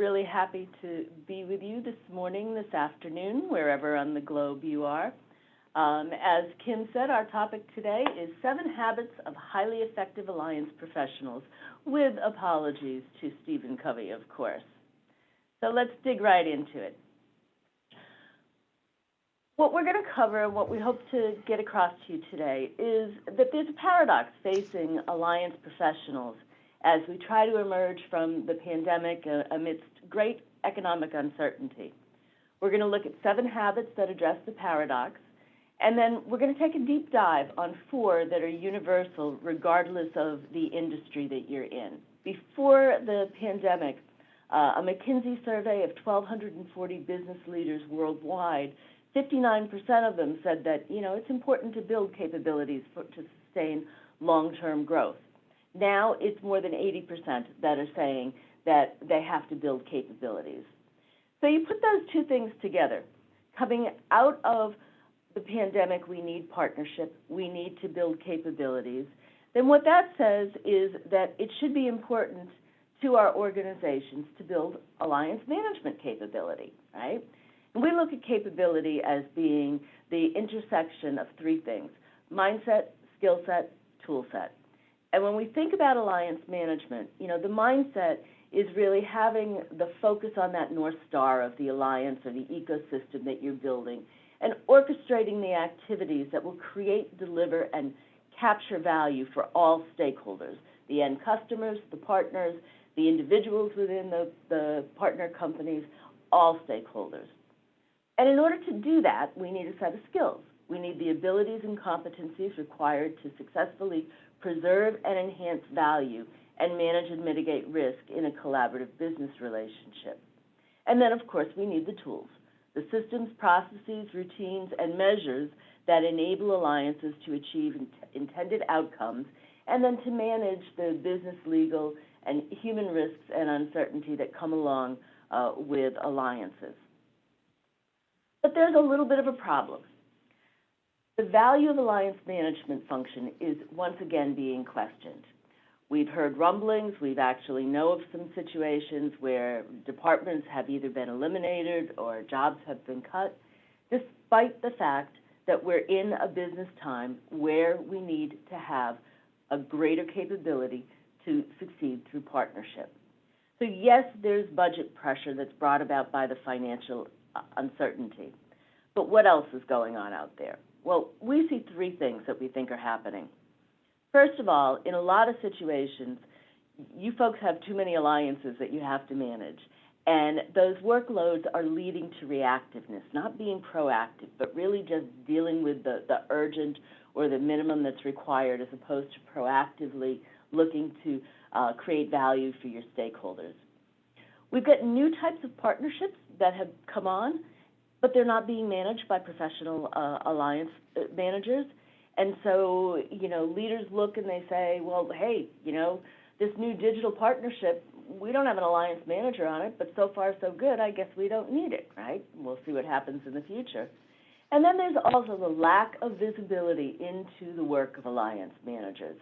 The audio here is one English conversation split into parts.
really happy to be with you this morning, this afternoon, wherever on the globe you are. As Kim said, our topic today is 7 Habits of Highly Effective Alliance Professionals, with apologies to Stephen Covey, of course. So let's dig right into it. What we're going to cover, and what we hope to get across to you today, is that there's a paradox facing alliance professionals as we try to emerge from the pandemic amidst great economic uncertainty. We're going to look at 7 habits that address the paradox, and then we're going to take a deep dive on 4 that are universal regardless of the industry that you're in. Before the pandemic, a McKinsey survey of 1,240 business leaders worldwide, 59% of them said that, it's important to build capabilities to sustain long-term growth. Now it's more than 80% that are saying that they have to build capabilities. So you put those 2 things together. Coming out of the pandemic, we need partnership, we need to build capabilities. Then what that says is that it should be important to our organizations to build alliance management capability, right? And we look at capability as being the intersection of 3 things: mindset, skill set, tool set. And when we think about alliance management, the mindset is really having the focus on that North Star of the alliance or the ecosystem that you're building, and orchestrating the activities that will create, deliver, and capture value for all stakeholders, the end customers, the partners, the individuals within the partner companies, all stakeholders. And in order to do that, we need a set of skills. We need the abilities and competencies required to successfully preserve and enhance value and manage and mitigate risk in a collaborative business relationship. And then, of course, we need the tools, the systems, processes, routines, and measures that enable alliances to achieve intended outcomes, and then to manage the business, legal, and human risks and uncertainty that come along with alliances. But there's a little bit of a problem. The value of alliance management function is once again being questioned. We've heard rumblings, we've actually know of some situations where departments have either been eliminated or jobs have been cut, despite the fact that we're in a business time where we need to have a greater capability to succeed through partnership. So yes, there's budget pressure that's brought about by the financial uncertainty. But what else is going on out there? Well, we see 3 things that we think are happening. First of all, in a lot of situations, you folks have too many alliances that you have to manage, and those workloads are leading to reactiveness, not being proactive, but really just dealing with the urgent or the minimum that's required, as opposed to proactively looking to create value for your stakeholders. We've got new types of partnerships that have come on, but they're not being managed by professional alliance managers. And so, leaders look and they say, well, hey, this new digital partnership, we don't have an alliance manager on it, but so far so good, I guess we don't need it, right? We'll see what happens in the future. And then there's also the lack of visibility into the work of alliance managers.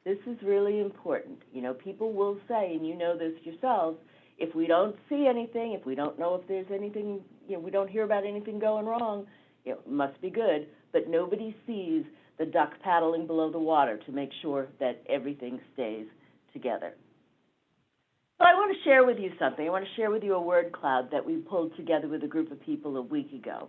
This is really important. People will say, and you know this yourselves, if we don't see anything, if we don't know if there's anything, we don't hear about anything going wrong, it must be good, but nobody sees the duck paddling below the water to make sure that everything stays together. So I want to share with you something. I want to share with you a word cloud that we pulled together with a group of people a week ago.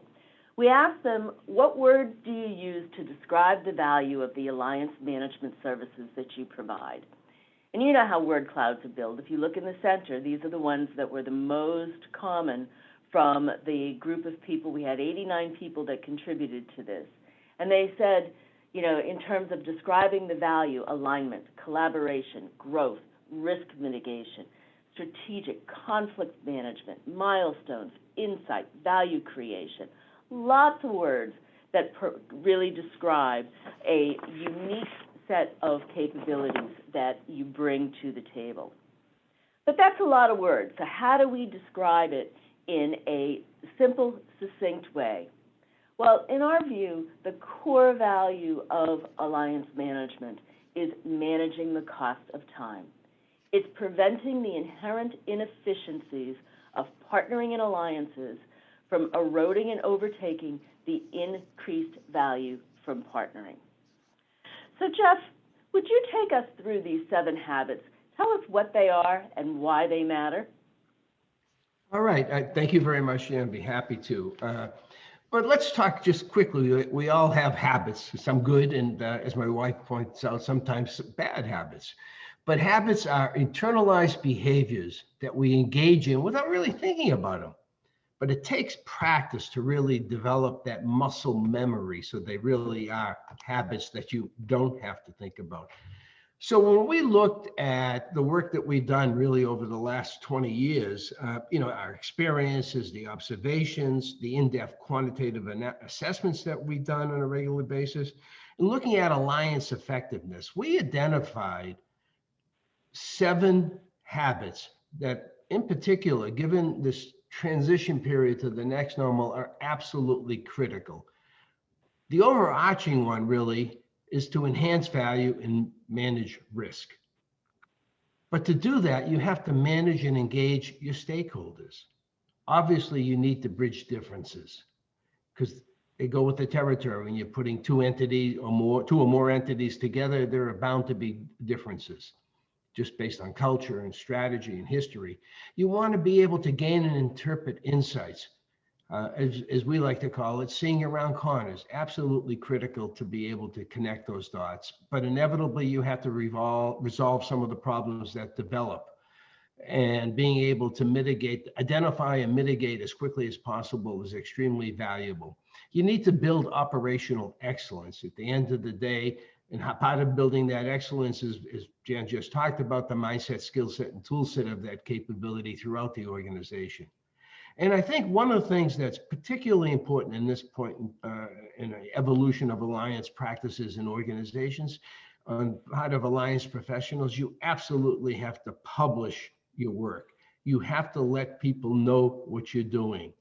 We asked them, what words do you use to describe the value of the alliance management services that you provide? And you know how word clouds are built. If you look in the center, these are the ones that were the most common from the group of people. We had 89 people that contributed to this. And they said, in terms of describing the value, alignment, collaboration, growth, risk mitigation, strategic, conflict management, milestones, insight, value creation, lots of words that really describe a unique set of capabilities that you bring to the table. But that's a lot of words. So how do we describe it in a simple, succinct way? Well, in our view, the core value of alliance management is managing the cost of time. It's preventing the inherent inefficiencies of partnering in alliances from eroding and overtaking the increased value from partnering. So Jeff, would you take us through these 7 habits? Tell us what they are and why they matter. All right. Thank you very much, Jan. I'd be happy to. But let's talk just quickly. We all have habits, some good and, as my wife points out, sometimes bad habits. But habits are internalized behaviors that we engage in without really thinking about them. But it takes practice to really develop that muscle memory so they really are habits that you don't have to think about. So when we looked at the work that we've done really over the last 20 years, our experiences, the observations, the in-depth quantitative assessments that we've done on a regular basis, and looking at alliance effectiveness, we identified 7 habits that in particular, given this transition period to the next normal, are absolutely critical. The overarching one really is to enhance value and manage risk. But to do that, you have to manage and engage your stakeholders. Obviously, you need to bridge differences because they go with the territory. When you're putting 2 or more entities together, there are bound to be differences just based on culture and strategy and history. You want to be able to gain and interpret insights. As we like to call it, seeing around corners, absolutely critical to be able to connect those dots. But inevitably, you have to resolve some of the problems that develop. And being able to identify and mitigate as quickly as possible is extremely valuable. You need to build operational excellence. At the end of the day, and part of building that excellence is Jan just talked about, the mindset, skill set, and tool set of that capability throughout the organization. And I think one of the things that's particularly important in this point in the evolution of alliance practices in organizations, on part of alliance professionals, you absolutely have to publish your work. You have to let people know what you're doing.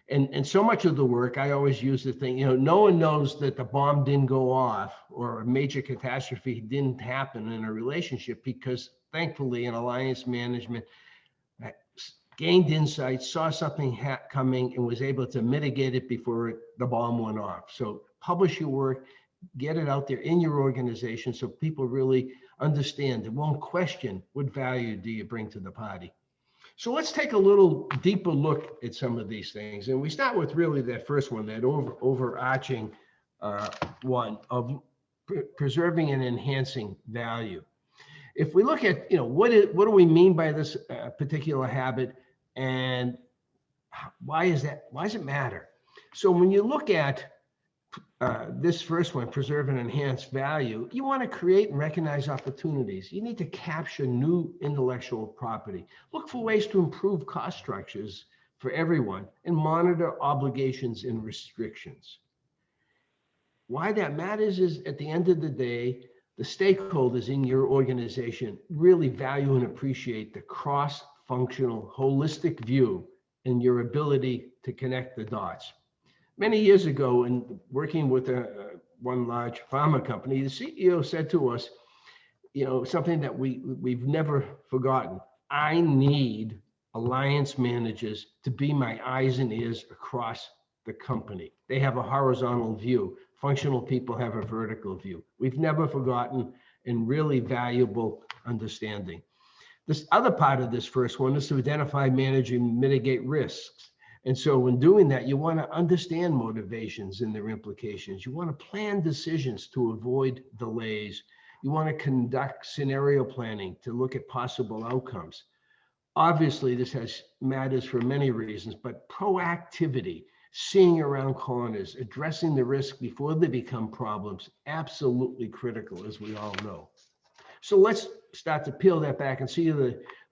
And so much of the work, I always use the thing, no one knows that the bomb didn't go off or a major catastrophe didn't happen in a relationship because thankfully in alliance management, gained insights, saw something coming, and was able to mitigate it before the bomb went off. So publish your work, get it out there in your organization so people really understand and won't question what value do you bring to the party. So let's take a little deeper look at some of these things. And we start with really that first one, that overarching one of preserving and enhancing value. If we look at, what do we mean by this particular habit, and why does it matter? So when you look at this first one, preserve and enhance value, you want to create and recognize opportunities. You need to capture new intellectual property. Look for ways to improve cost structures for everyone and monitor obligations and restrictions. Why that matters is at the end of the day, the stakeholders in your organization really value and appreciate the cross-functional, holistic view and your ability to connect the dots. Many years ago, in working with one large pharma company, the CEO said to us, something that we've never forgotten. I need alliance managers to be my eyes and ears across the company. They have a horizontal view. Functional people have a vertical view. We've never forgotten and really valuable understanding. This other part of this first one is to identify, manage, and mitigate risks. And so when doing that, you want to understand motivations and their implications. You want to plan decisions to avoid delays. You want to conduct scenario planning to look at possible outcomes. Obviously, this matters for many reasons, but proactivity, seeing around corners, addressing the risk before they become problems, absolutely critical, as we all know. So let's start to peel that back and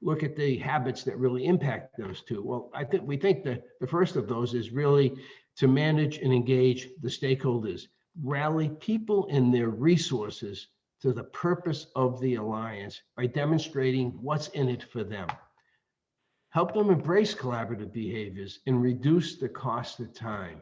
look at the habits that really impact those two. Well, we think that the first of those is really to manage and engage the stakeholders, rally people and their resources to the purpose of the alliance by demonstrating what's in it for them. Help them embrace collaborative behaviors and reduce the cost of time.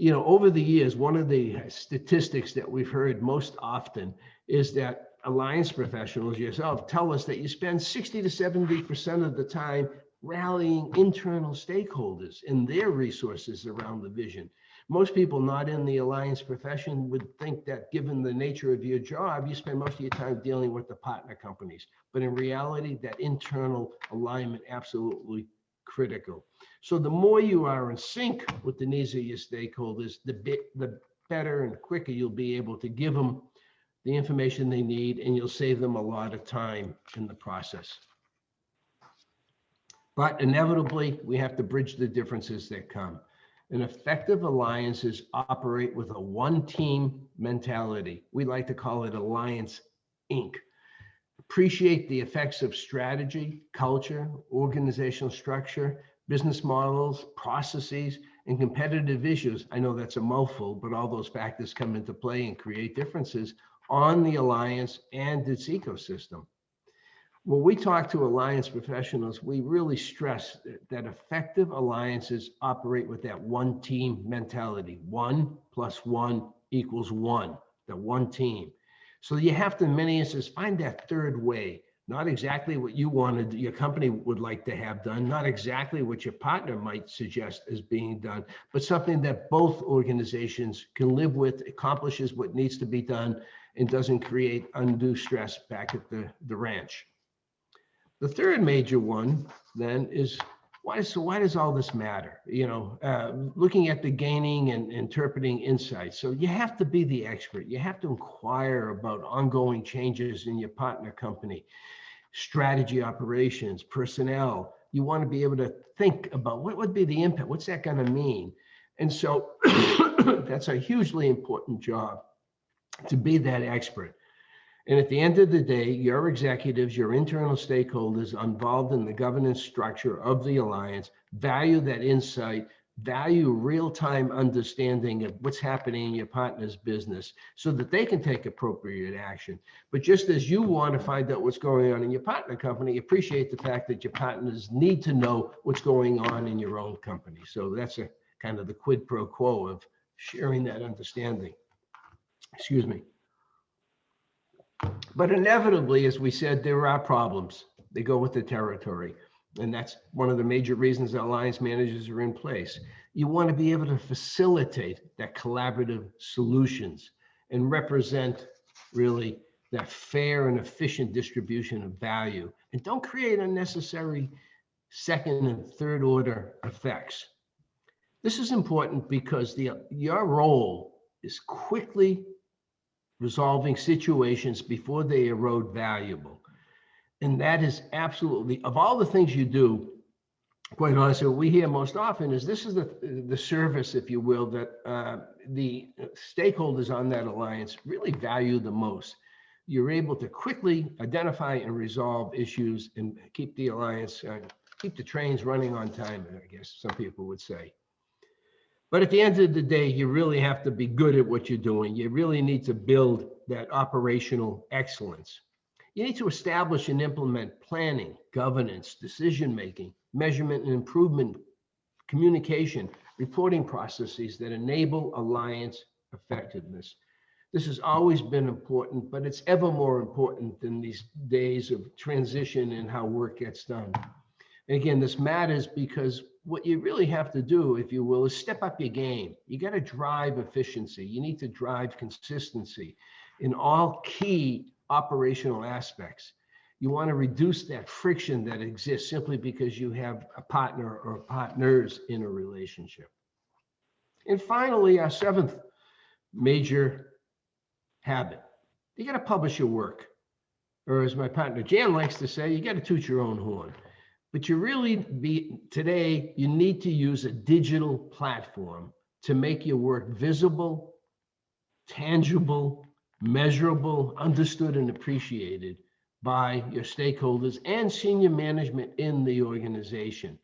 Over the years, one of the statistics that we've heard most often is that alliance professionals yourself tell us that you spend 60 to 70% of the time rallying internal stakeholders and their resources around the vision. Most people not in the alliance profession would think that given the nature of your job, you spend most of your time dealing with the partner companies. But in reality, that internal alignment absolutely critical. So the more you are in sync with the needs of your stakeholders, the better and quicker you'll be able to give them the information they need, and you'll save them a lot of time in the process. But inevitably, we have to bridge the differences that come. And effective alliances operate with a one-team mentality. We like to call it Alliance Inc. Appreciate the effects of strategy, culture, organizational structure, business models, processes, and competitive issues. I know that's a mouthful, but all those factors come into play and create differences on the alliance and its ecosystem. When we talk to alliance professionals, we really stress that effective alliances operate with that one team mentality. 1 + 1 = 1, the one team. So you have to, in many instances, find that third way, not exactly what you wanted, your company would like to have done, not exactly what your partner might suggest as being done, but something that both organizations can live with, accomplishes what needs to be done, and doesn't create undue stress back at the ranch. The third major one then is why does all this matter? Looking at the gaining and interpreting insights. So you have to be the expert. You have to inquire about ongoing changes in your partner company, strategy, operations, personnel. You want to be able to think about what would be the impact? What's that going to mean? And so that's a hugely important job to be that expert. And at the end of the day, your executives, your internal stakeholders involved in the governance structure of the alliance value that insight, value real-time understanding of what's happening in your partner's business so that they can take appropriate action. But just as you want to find out what's going on in your partner company, appreciate the fact that your partners need to know what's going on in your own company. So that's a kind of the quid pro quo of sharing that understanding. Excuse me. But inevitably, as we said, there are problems. They go with the territory. And that's one of the major reasons that alliance managers are in place. You want to be able to facilitate that collaborative solutions and represent really that fair and efficient distribution of value. And don't create unnecessary second and third order effects. This is important because your role is quickly resolving situations before they erode valuable. And that is absolutely, of all the things you do, quite honestly, what we hear most often is this is the service, if you will, that the stakeholders on that alliance really value the most. You're able to quickly identify and resolve issues and keep the alliance, keep the trains running on time, I guess some people would say. But at the end of the day, you really have to be good at what you're doing. You really need to build that operational excellence. You need to establish and implement planning, governance, decision-making, measurement and improvement, communication, reporting processes that enable alliance effectiveness. This has always been important, but it's ever more important in these days of transition and how work gets done. And again, this matters because what you really have to do, if you will, is step up your game. You got to drive efficiency. You need to drive consistency in all key operational aspects. You want to reduce that friction that exists simply because you have a partner or partners in a relationship. And finally, our seventh major habit, you got to publish your work. Or as my partner Jan likes to say, you got to toot your own horn. But today, you need to use a digital platform to make your work visible, tangible, measurable, understood, and appreciated by your stakeholders and senior management in the organization.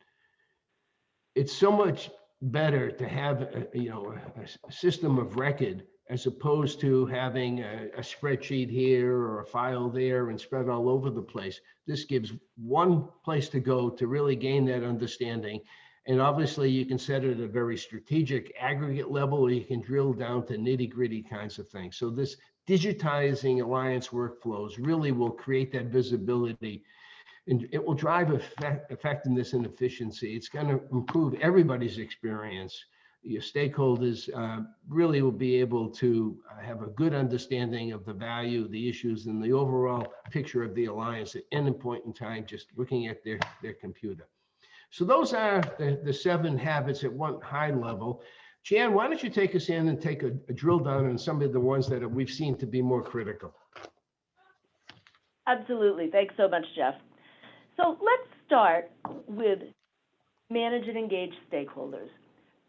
It's so much better to have a system of record as opposed to having a spreadsheet here or a file there and spread all over the place. This gives one place to go to really gain that understanding. And obviously you can set it at a very strategic aggregate level, or you can drill down to nitty-gritty kinds of things. So this digitizing alliance workflows really will create that visibility And it will drive effectiveness and efficiency. It's going to improve everybody's experience. Your stakeholders really will be able to have a good understanding of the value, the issues, and the overall picture of the alliance at any point in time, just looking at their computer. So those are the 7 habits at one high level. Jan, why don't you take us in and take a drill down on some of the ones that we've seen to be more critical? Absolutely. Thanks so much, Jeff. So let's start with manage and engage stakeholders.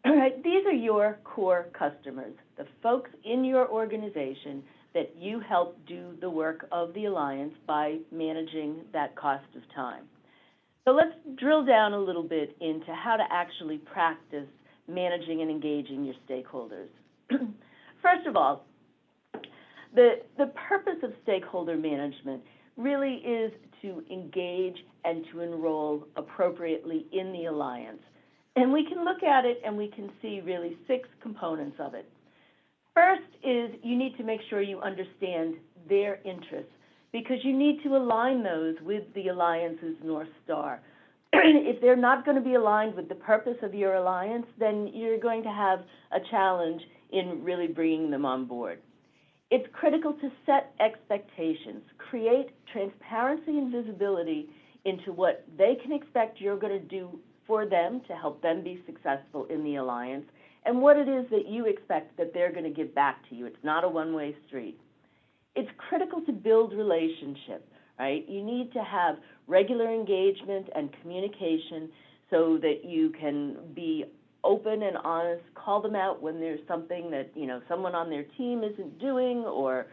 All right, these are your core customers, the folks in your organization that you help do the work of the Alliance by managing that cost of time. So let's drill down a little bit into how to actually practice managing and engaging your stakeholders. First of all, the purpose of stakeholder management really is to engage and to enroll appropriately in the Alliance. And we can look at it and we can see really 6 components of it. First is you need to make sure you understand their interests, because you need to align those with the Alliance's North Star. If they're not going to be aligned with the purpose of your Alliance, then you're going to have a challenge in really bringing them on board. It's critical to set expectations, create transparency and visibility into what they can expect you're going to do for them to help them be successful in the Alliance, and what it is that you expect that they're going to give back to you. It's not a one-way street. It's critical to build relationship, right? You need to have regular engagement and communication so that you can be open and honest, call them out when there's something that, someone on their team isn't doing, or,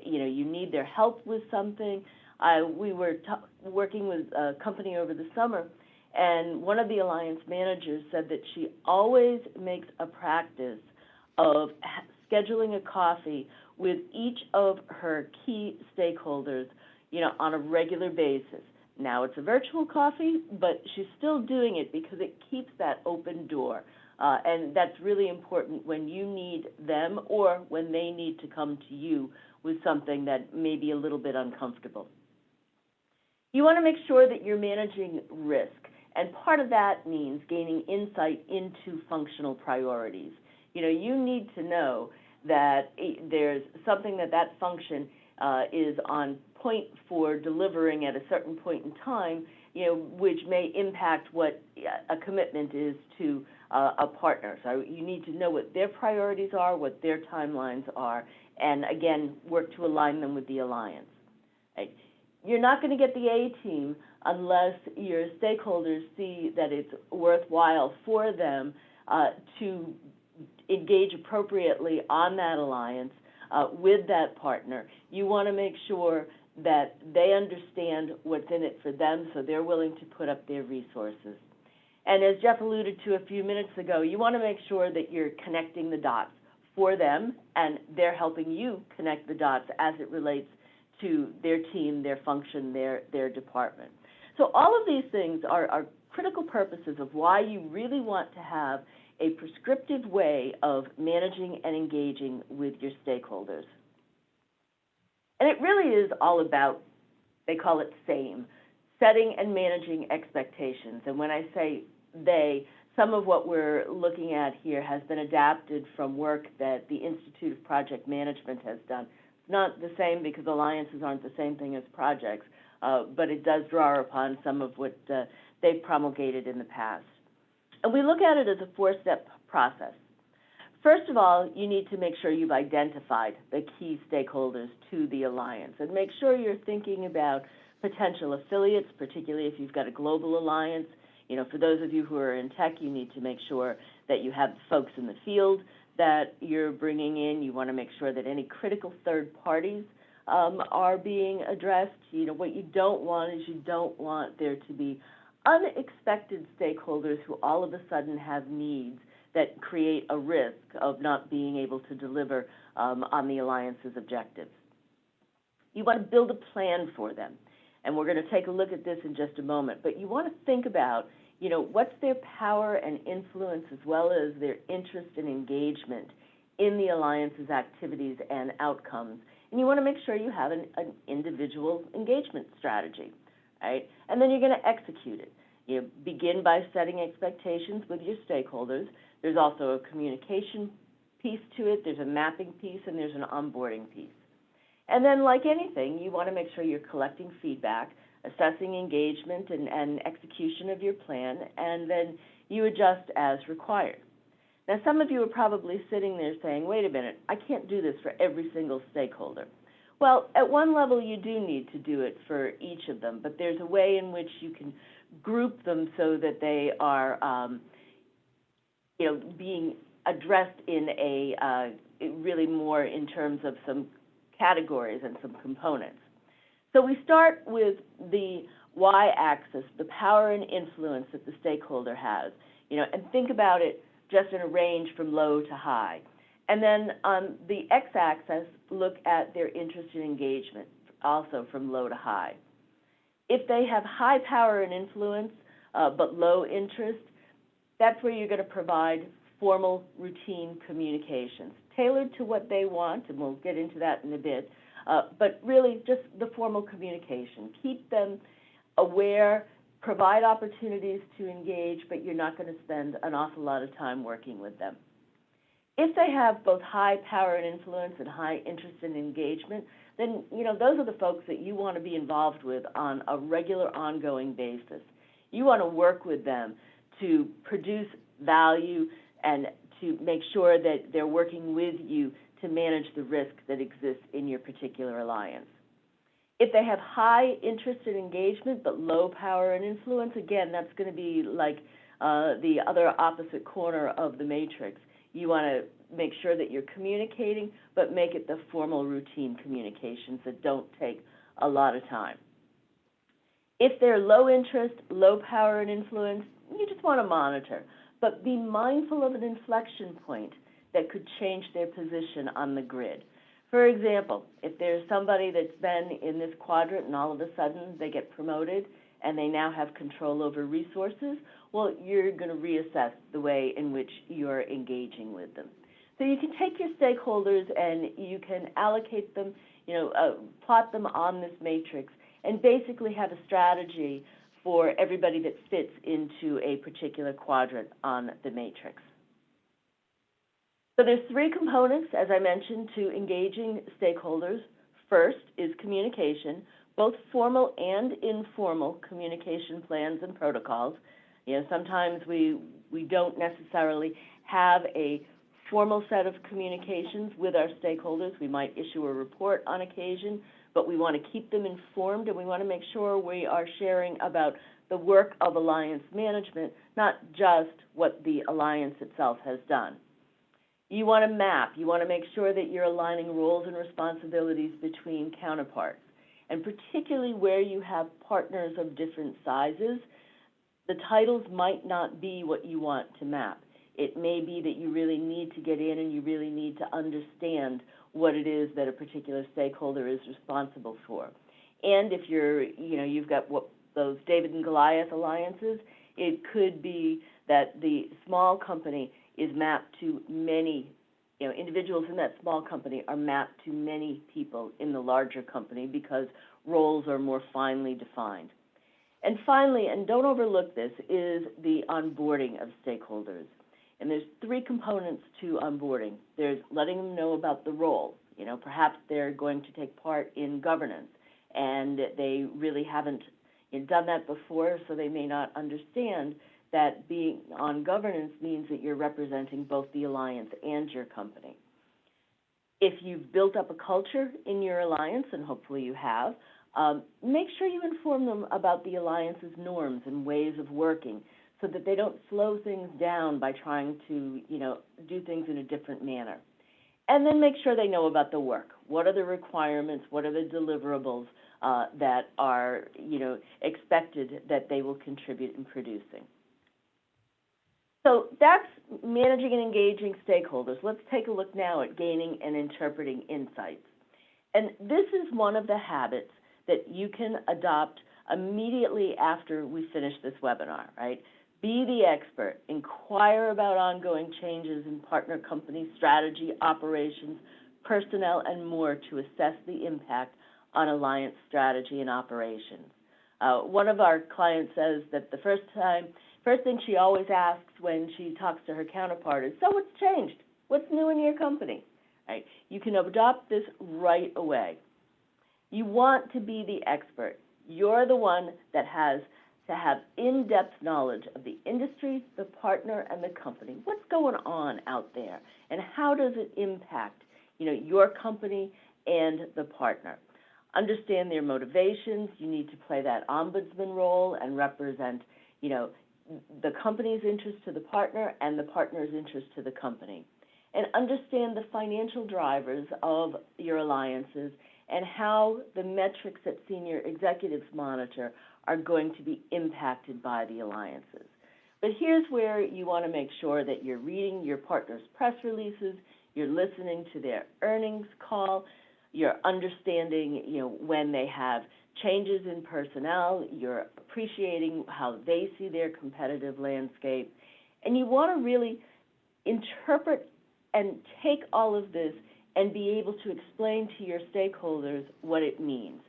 you need their help with something. We were working with a company over the summer, and one of the Alliance managers said that she always makes a practice of scheduling a coffee with each of her key stakeholders, on a regular basis. Now it's a virtual coffee, but she's still doing it because it keeps that open door. And that's really important when you need them or when they need to come to you with something that may be a little bit uncomfortable. You want to make sure that you're managing risk, and part of that means gaining insight into functional priorities. You need to know that there's something that function is on point for delivering at a certain point in time, which may impact what a commitment is to a partner. So you need to know what their priorities are, what their timelines are, and again, work to align them with the Alliance. Right? You're not going to get the A team unless your stakeholders see that it's worthwhile for them to engage appropriately on that Alliance with that partner. You want to make sure that they understand what's in it for them, so they're willing to put up their resources. And as Jeff alluded to a few minutes ago, you want to make sure that you're connecting the dots for them, and they're helping you connect the dots as it relates to their team, their function, their department. So all of these things are critical purposes of why you really want to have a prescriptive way of managing and engaging with your stakeholders. And it really is all about, they call it SAME, setting and managing expectations. And when I say they, some of what we're looking at here has been adapted from work that the Institute of Project Management has done. It's not the same because alliances aren't the same thing as projects, but it does draw upon some of what they've promulgated in the past. And we look at it as a 4-step process. First of all, you need to make sure you've identified the key stakeholders to the Alliance, and make sure you're thinking about potential affiliates, particularly if you've got a global alliance. For those of you who are in tech, you need to make sure that you have folks in the field that you're bringing in. You want to make sure that any critical third parties are being addressed. What you don't want is you don't want there to be unexpected stakeholders who all of a sudden have needs that create a risk of not being able to deliver on the Alliance's objectives. You want to build a plan for them, and we're going to take a look at this in just a moment, but you want to think about, what's their power and influence as well as their interest and engagement in the Alliance's activities and outcomes. And you want to make sure you have an individual engagement strategy. right? And then you're going to execute it. You begin by setting expectations with your stakeholders. There's also a communication piece to it, there's a mapping piece, and there's an onboarding piece. And then, like anything, you want to make sure you're collecting feedback, assessing engagement and execution of your plan, and then you adjust as required. Now, some of you are probably sitting there saying, wait a minute, I can't do this for every single stakeholder. Well, at one level, you do need to do it for each of them, but there's a way in which you can group them so that they are, being addressed in a really more in terms of some categories and some components. So we start with the y-axis, the power and influence that the stakeholder has, and think about it just in a range from low to high. And then on the x-axis, look at their interest and engagement, also from low to high. If they have high power and influence, but low interest, that's where you're going to provide formal, routine communications, tailored to what they want, and we'll get into that in a bit, but really just the formal communication. Keep them aware, provide opportunities to engage, but you're not going to spend an awful lot of time working with them. If they have both high power and influence and high interest and engagement, then those are the folks that you want to be involved with on a regular, ongoing basis. You want to work with them to produce value and to make sure that they're working with you to manage the risk that exists in your particular alliance. If they have high interest and engagement but low power and influence, again, that's going to be like the other opposite corner of the matrix. You want to make sure that you're communicating, but make it the formal, routine communications that don't take a lot of time. If they're low interest, low power and influence, you just want to monitor, but be mindful of an inflection point that could change their position on the grid. For example, if there's somebody that's been in this quadrant and all of a sudden they get promoted and they now have control over resources, well, you're going to reassess the way in which you're engaging with them. So you can take your stakeholders and you can allocate them, plot them on this matrix, and basically have a strategy for everybody that fits into a particular quadrant on the matrix. So there's three components, as I mentioned, to engaging stakeholders. First is communication, both formal and informal communication plans and protocols. Sometimes we don't necessarily have a formal set of communications with our stakeholders. We might issue a report on occasion, but we want to keep them informed, and we want to make sure we are sharing about the work of alliance management, not just what the alliance itself has done. You want to map. You want to make sure that you're aligning roles and responsibilities between counterparts. And particularly where you have partners of different sizes, the titles might not be what you want to map. It may be that you really need to get in and you really need to understand what it is that a particular stakeholder is responsible for. And if you've got those David and Goliath alliances, it could be that the small company is mapped to many, individuals in that small company are mapped to many people in the larger company because roles are more finely defined. And finally, and don't overlook this, is the onboarding of stakeholders. And there's three components to onboarding. There's letting them know about the role. Perhaps they're going to take part in governance, and they really haven't done that before, so they may not understand that being on governance means that you're representing both the alliance and your company. If you've built up a culture in your alliance, and hopefully you have, make sure you inform them about the alliance's norms and ways of working so that they don't slow things down by trying to, do things in a different manner. And then make sure they know about the work. What are the requirements? What are the deliverables that are, expected that they will contribute in producing? So that's managing and engaging stakeholders. Let's take a look now at gaining and interpreting insights. And this is one of the habits that you can adopt immediately after we finish this webinar, right? Be the expert. Inquire about ongoing changes in partner company strategy, operations, personnel, and more to assess the impact on alliance strategy and operations. One of our clients says that the first thing she always asks when she talks to her counterpart is, so what's changed? What's new in your company? Right? You can adopt this right away. You want to be the expert. You're the one that has to have in-depth knowledge of the industry, the partner, and the company. What's going on out there, and how does it impact, your company and the partner? Understand their motivations. You need to play that ombudsman role and represent, the company's interest to the partner and the partner's interest to the company. And understand the financial drivers of your alliances and how the metrics that senior executives monitor are going to be impacted by the alliances. But here's where you want to make sure that you're reading your partner's press releases, you're listening to their earnings call, you're understanding, when they have changes in personnel, you're appreciating how they see their competitive landscape, and you want to really interpret and take all of this and be able to explain to your stakeholders what it means.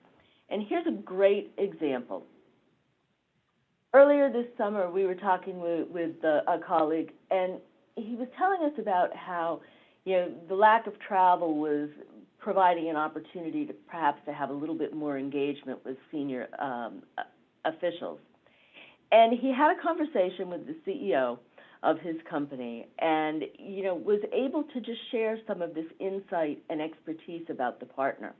And here's a great example. Earlier this summer, we were talking with a colleague, and he was telling us about how, the lack of travel was providing an opportunity to perhaps to have a little bit more engagement with senior officials. And he had a conversation with the CEO of his company and, was able to just share some of this insight and expertise about the partner.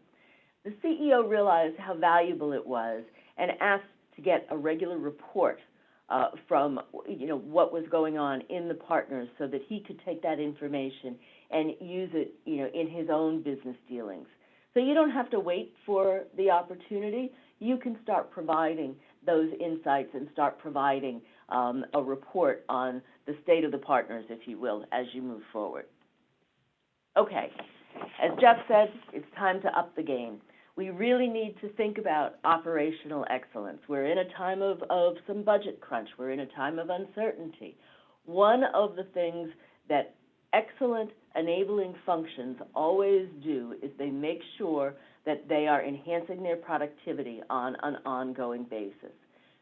The CEO realized how valuable it was and asked to get a regular report from, what was going on in the partners so that he could take that information and use it, in his own business dealings. So you don't have to wait for the opportunity. You can start providing those insights and start providing a report on the state of the partners, if you will, as you move forward. Okay, as Jeff said, it's time to up the game. We really need to think about operational excellence. We're in a time of some budget crunch. We're in a time of uncertainty. One of the things that excellent enabling functions always do is they make sure that they are enhancing their productivity on an ongoing basis.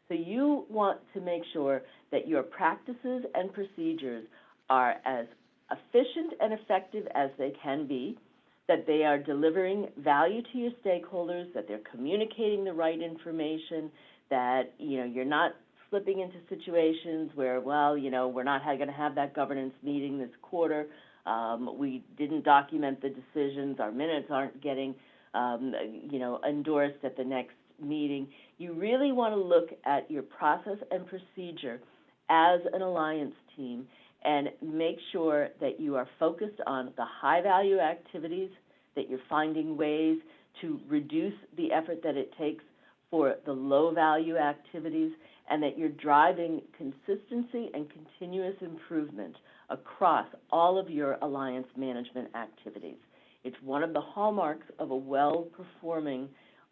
So you want to make sure that your practices and procedures are as efficient and effective as they can be, that they are delivering value to your stakeholders, that they're communicating the right information, that you're not slipping into situations where, we're not going to have that governance meeting this quarter. We didn't document the decisions. Our minutes aren't getting, endorsed at the next meeting. You really want to look at your process and procedure as an alliance team and make sure that you are focused on the high-value activities, that you're finding ways to reduce the effort that it takes for the low-value activities, and that you're driving consistency and continuous improvement across all of your alliance management activities. It's one of the hallmarks of a well-performing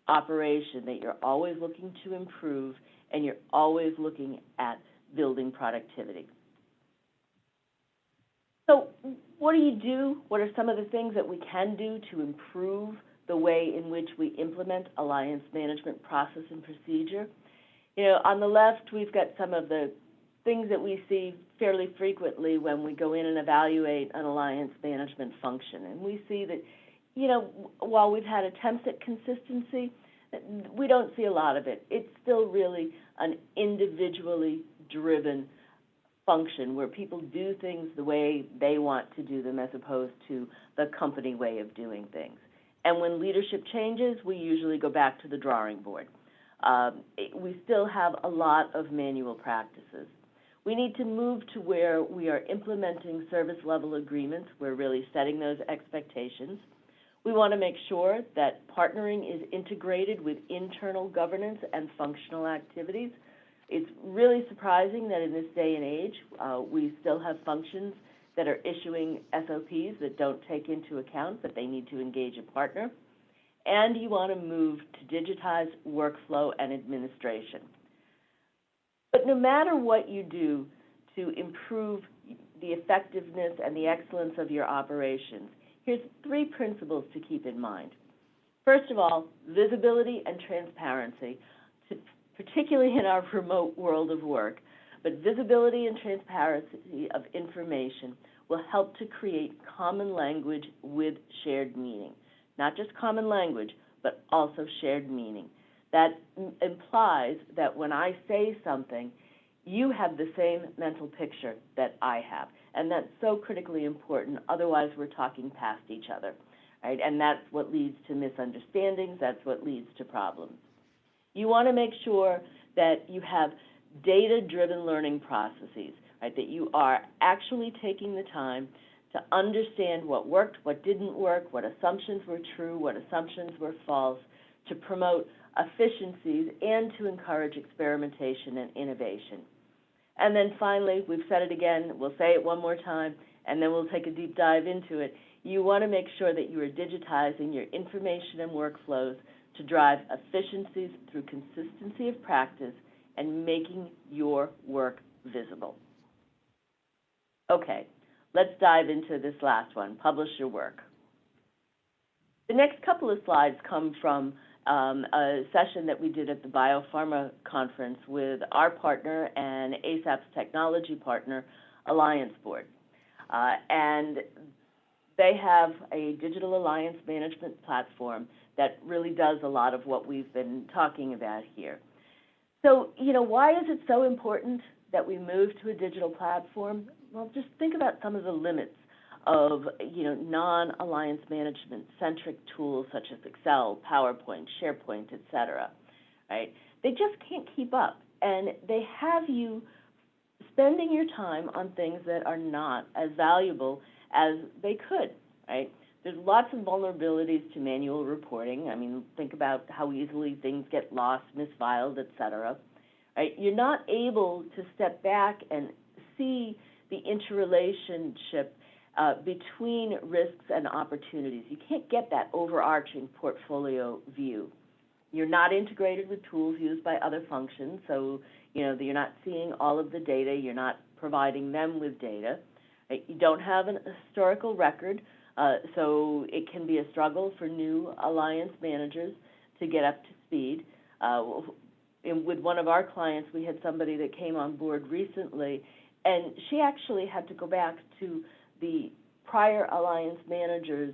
operation that you're always looking to improve and you're always looking at building productivity. So what do you do? What are some of the things that we can do to improve the way in which we implement alliance management process and procedure? On the left, we've got some of the things that we see fairly frequently when we go in and evaluate an alliance management function. And we see that, while we've had attempts at consistency, we don't see a lot of it. It's still really an individually driven function where people do things the way they want to do them as opposed to the company way of doing things. And when leadership changes, we usually go back to the drawing board. We still have a lot of manual practices. We need to move to where we are implementing service level agreements. We're really setting those expectations. We want to make sure that partnering is integrated with internal governance and functional activities. It's really surprising that in this day and age, we still have functions that are issuing SOPs that don't take into account that they need to engage a partner. And you want to move to digitize workflow and administration. But no matter what you do to improve the effectiveness and the excellence of your operations, here's 3 principles to keep in mind. First of all, visibility and transparency particularly in our remote world of work. But visibility and transparency of information will help to create common language with shared meaning. Not just common language, but also shared meaning. That implies that when I say something, you have the same mental picture that I have. And that's so critically important, otherwise we're talking past each other, right? And that's what leads to misunderstandings, that's what leads to problems. You want to make sure that you have data-driven learning processes, right? That you are actually taking the time to understand what worked, what didn't work, what assumptions were true, what assumptions were false, to promote efficiencies and to encourage experimentation and innovation. And then finally, we've said it again, we'll say it one more time, and then we'll take a deep dive into it. You want to make sure that you are digitizing your information and workflows to drive efficiencies through consistency of practice and making your work visible. Okay, let's dive into this last one, publish your work. The next couple of slides come from a session that we did at the Biopharma Conference with our partner and ASAP's technology partner, Alliance Board. And they have a digital alliance management platform that really does a lot of what we've been talking about here. So, why is it so important that we move to a digital platform? Well, just think about some of the limits of, non-alliance management-centric tools such as Excel, PowerPoint, SharePoint, et cetera, right? They just can't keep up, and they have you spending your time on things that are not as valuable as they could, right? There's lots of vulnerabilities to manual reporting. I mean, think about how easily things get lost, misfiled, et cetera, right? You're not able to step back and see the interrelationship between risks and opportunities. You can't get that overarching portfolio view. You're not integrated with tools used by other functions, so you're not seeing all of the data, you're not providing them with data. Right? You don't have a historical record, so it can be a struggle for new alliance managers to get up to speed. With one of our clients, we had somebody that came on board recently, and she actually had to go back to the prior alliance manager's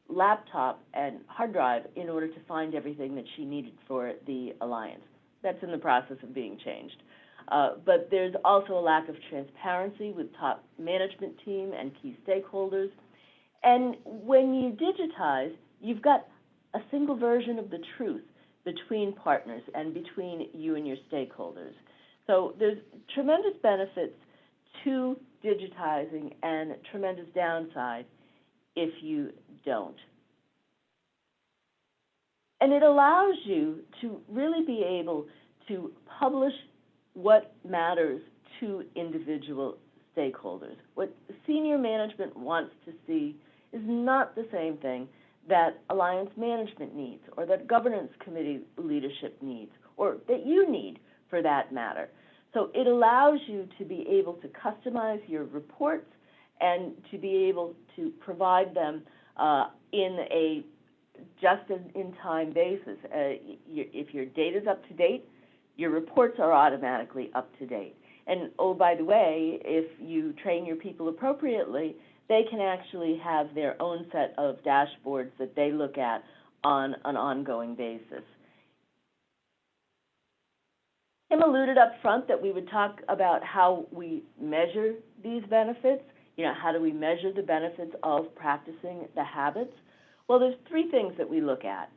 laptop and hard drive in order to find everything that she needed for the alliance. That's in the process of being changed. But there's also a lack of transparency with top management team and key stakeholders. And when you digitize, you've got a single version of the truth between partners and between you and your stakeholders. So there's tremendous benefits to digitizing and tremendous downside if you don't. And it allows you to really be able to publish what matters to individual stakeholders. What senior management wants to see is not the same thing that alliance management needs, or that governance committee leadership needs, or that you need for that matter. So it allows you to be able to customize your reports and to be able to provide them in a just-in-time basis. If your data's up to date, your reports are automatically up to date. And oh, by the way, if you train your people appropriately, they can actually have their own set of dashboards that they look at on an ongoing basis. Tim alluded up front that we would talk about how we measure these benefits. How do we measure the benefits of practicing the habits? Well, there's three things that we look at.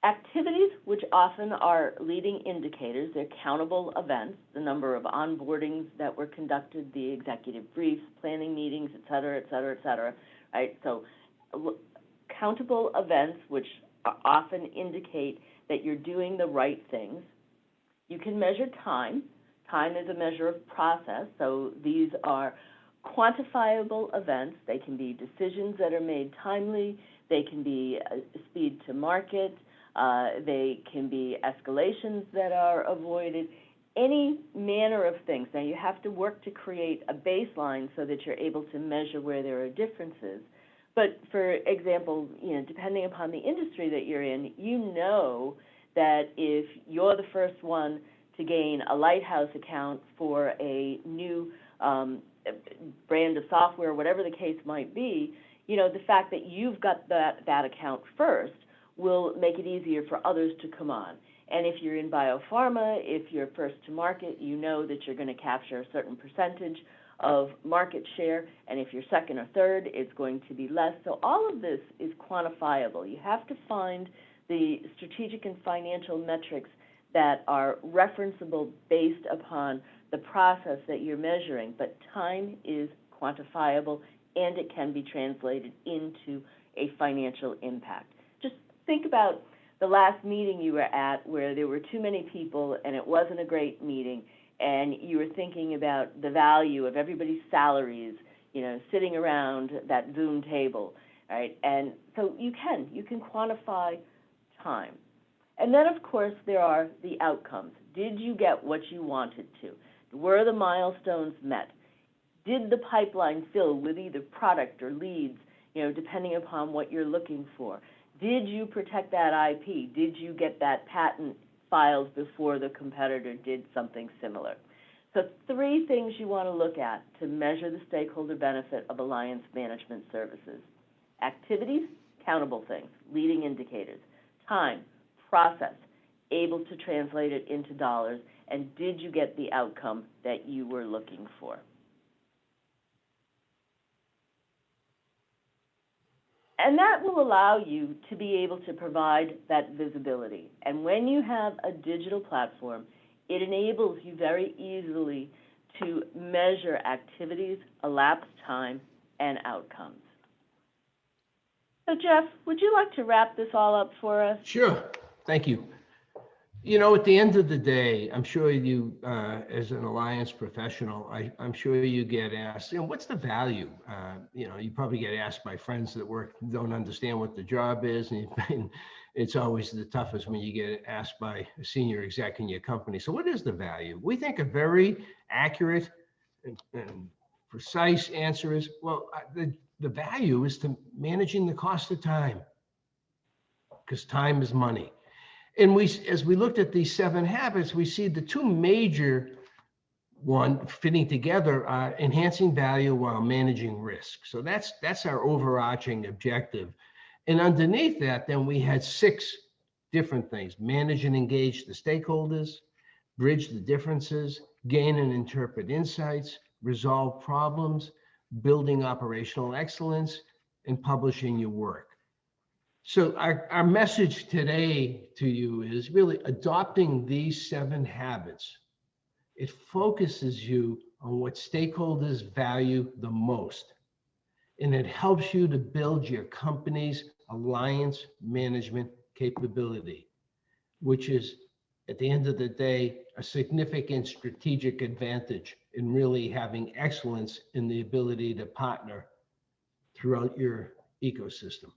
Activities, which often are leading indicators, they're countable events, the number of onboardings that were conducted, the executive briefs, planning meetings, et cetera, et cetera, et cetera, right? So countable events, which often indicate that you're doing the right things. You can measure time. Time is a measure of process, so these are quantifiable events. They can be decisions that are made timely. They can be speed to market. They can be escalations that are avoided, any manner of things. Now, you have to work to create a baseline so that you're able to measure where there are differences. But for example, depending upon the industry that you're in, you know that if you're the first one to gain a Lighthouse account for a new brand of software, whatever the case might be, you know, the fact that you've got that account first will make it easier for others to come on. And if you're in biopharma, if you're first to market, you know that you're going to capture a certain percentage of market share, and if you're second or third, it's going to be less. So all of this is quantifiable. You have to find the strategic and financial metrics that are referenceable based upon the process that you're measuring, but time is quantifiable and it can be translated into a financial impact. Just think about the last meeting you were at where there were too many people and it wasn't a great meeting, and you were thinking about the value of everybody's salaries, you know, sitting around that Zoom table, right? And so you can quantify time. And then, of course, there are the outcomes. Did you get what you wanted to? Were the milestones met? Did the pipeline fill with either product or leads, you know, depending upon what you're looking for? Did you protect that IP? Did you get that patent filed before the competitor did something similar? So 3 things you want to look at to measure the stakeholder benefit of alliance management services: activities, countable things, leading indicators; time, process, able to translate it into dollars; and did you get the outcome that you were looking for? And that will allow you to be able to provide that visibility. And when you have a digital platform, it enables you very easily to measure activities, elapsed time, and outcomes. So Jeff, would you like to wrap this all up for us? Sure. Thank you. You know, at the end of the day, I'm sure you, as an alliance professional, I'm sure you get asked, you know, what's the value? You know, you probably get asked by friends that don't understand what the job is, and it's always the toughest when you get asked by a senior exec in your company. So what is the value? We think a very accurate and precise answer is, well, the value is to managing the cost of time, because time is money. And as we looked at these 7 habits, we see the 2 major one fitting together are enhancing value while managing risk. So that's our overarching objective. And underneath that, then we had 6 different things: manage and engage the stakeholders, bridge the differences, gain and interpret insights, resolve problems, building operational excellence, and publishing your work. So our message today to you is really adopting these 7 habits. It focuses you on what stakeholders value the most, and it helps you to build your company's alliance management capability, which is, at the end of the day, a significant strategic advantage in really having excellence in the ability to partner throughout your ecosystem.